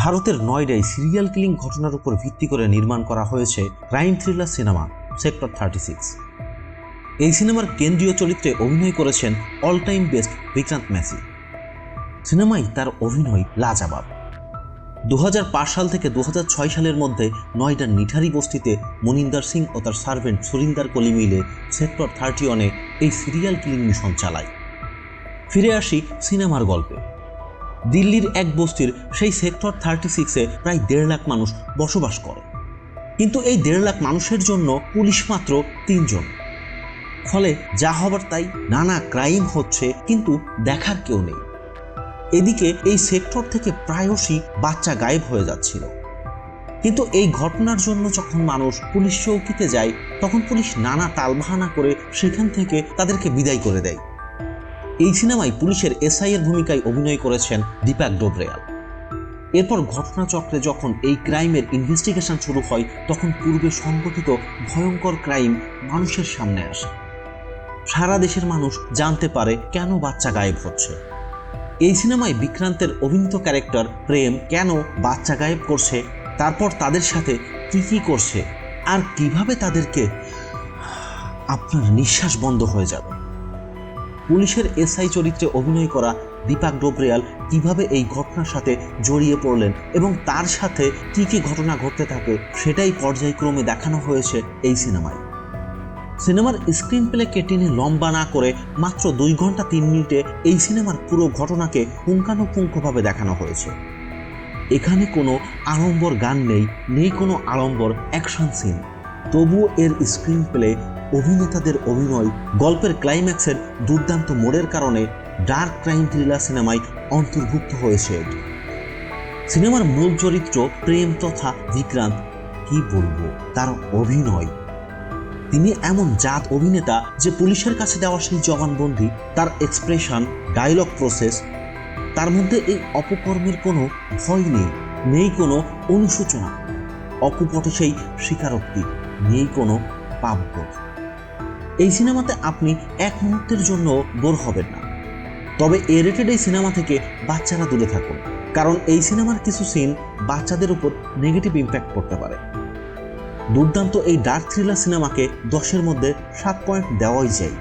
ভারতের নয়ডায় serial killing ঘটনার উপর ভিত্তি করে নির্মাণ করা হয়েছে ক্রাইম থ্রিলার সিনেমা সেক্টর 36। এই সিনেমার কেন্দ্রীয় চরিত্রে অভিনয় করেছেন all time best Vikrant Messi. সিনেমায় তার অভিনয় লাজবাব। 2005 সাল থেকে 2006 সালের মধ্যে নয়ডার নিঠারি বস্তিতে মনিন্দর সিং ও তার সার্ভেন্ট সুরিন্দর কোলি মিলে সেক্টর 31-এ এই সিরিয়াল কিলিং মিশন চালায়। ফিরে আসি সিনেমার গল্পে। দিল্লির এক বস্তির সেই সেক্টর 36-এ প্রায় 1.5 লাখ মানুষ বসবাস করে, কিন্তু এই 1.5 লাখ মানুষের জন্য পুলিশ মাত্র 3 জন। ফলে যা হবার তাই, নানা ক্রাইম হচ্ছে, কিন্তু দেখার কেউ নেই। এদিকে এই সেক্টর থেকে প্রায়শই বাচ্চা গায়েব হয়ে যাচ্ছিল। কিন্তু এই ঘটনার জন্য যখন মানুষ পুলিশ চৌকিতে যায়, তখন পুলিশ নানা টালবাহানা করে সেখান থেকে তাদেরকে বিদায় করে দেয়। এই সিনেমায় পুলিশের এসআই এর ভূমিকায় অভিনয় করেছেন দীপক ডোবরিয়াল। এরপর ঘটনাচক্রে যখন এই ক্রাইমের ইনভেস্টিগেশন শুরু হয়, তখন পূর্বে সংগঠিত ভয়ঙ্কর ক্রাইম মানুষের সামনে আসে। সারা দেশের মানুষ জানতে পারে কেন বাচ্চা গায়েব হচ্ছে। এই সিনেমায় বিক্রান্তের অভিনীত ক্যারেক্টার প্রেম কেন বাচ্চা গায়েব করছে, তারপর তাদের সাথে কি করছে, আর কিভাবে তাদেরকে আপনার নিঃশ্বাস বন্ধ হয়ে যাবে। পুলিশের এসআই চরিত্রে অভিনয় করা দীপক ডোবরিয়াল কিভাবে এই ঘটনার সাথে জড়িয়ে পড়লেন এবং তার সাথে কি ঘটনা ঘটতে থাকে, সেটাই পর্যায়ক্রমে দেখানো হয়েছে এই সিনেমায়। সিনেমার স্ক্রিন প্লেকে টেনে লম্বা না করে মাত্র 2 ঘন্টা 3 মিনিটে এই সিনেমার পুরো ঘটনাকে পুঙ্খানুপুঙ্খভাবে দেখানো হয়েছে। এখানে কোনো আড়ম্বর গান নেই কোনো আড়ম্বর অ্যাকশন সিন। তবুও এর স্ক্রিন প্লে, অভিনেতাদের অভিনয়, গল্পের ক্লাইম্যাক্সের দুর্দান্ত মোড়ের কারণে ডার্ক ক্রাইম থ্রিলার সিনেমায় অন্তর্ভুক্ত হয়েছে এটি। সিনেমার মূল চরিত্র প্রেম তথা বিক্রান্ত, কি বলবো, তার অভিনয়। তিনি এমন জাত অভিনেতা যে পুলিশের কাছে দেওয়া সেই জবানবন্দি, তার এক্সপ্রেশন, ডায়লগ প্রসেস, তার মধ্যে এই অপকর্মের কোনো ভয় নেই কোনো অনুশোচনা, অকুপটে সেই স্বীকারোক্তি, নেই কোনো পাপবোধ। এই সিনেমাতে আপনি এক মুহূর্তের জন্য বোর হবেন না। তবে এ রেটেড এই সিনেমা থেকে বাচ্চারা দূরে থাকুন, কারণ এই সিনেমার কিছু সিন বাচ্চাদের উপর নেগেটিভ ইম্প্যাক্ট করতে পারে। দুর্দান্ত এই ডার্ক থ্রিলার সিনেমাকে 10-এর মধ্যে 7 পয়েন্ট দেওয়াই যায়।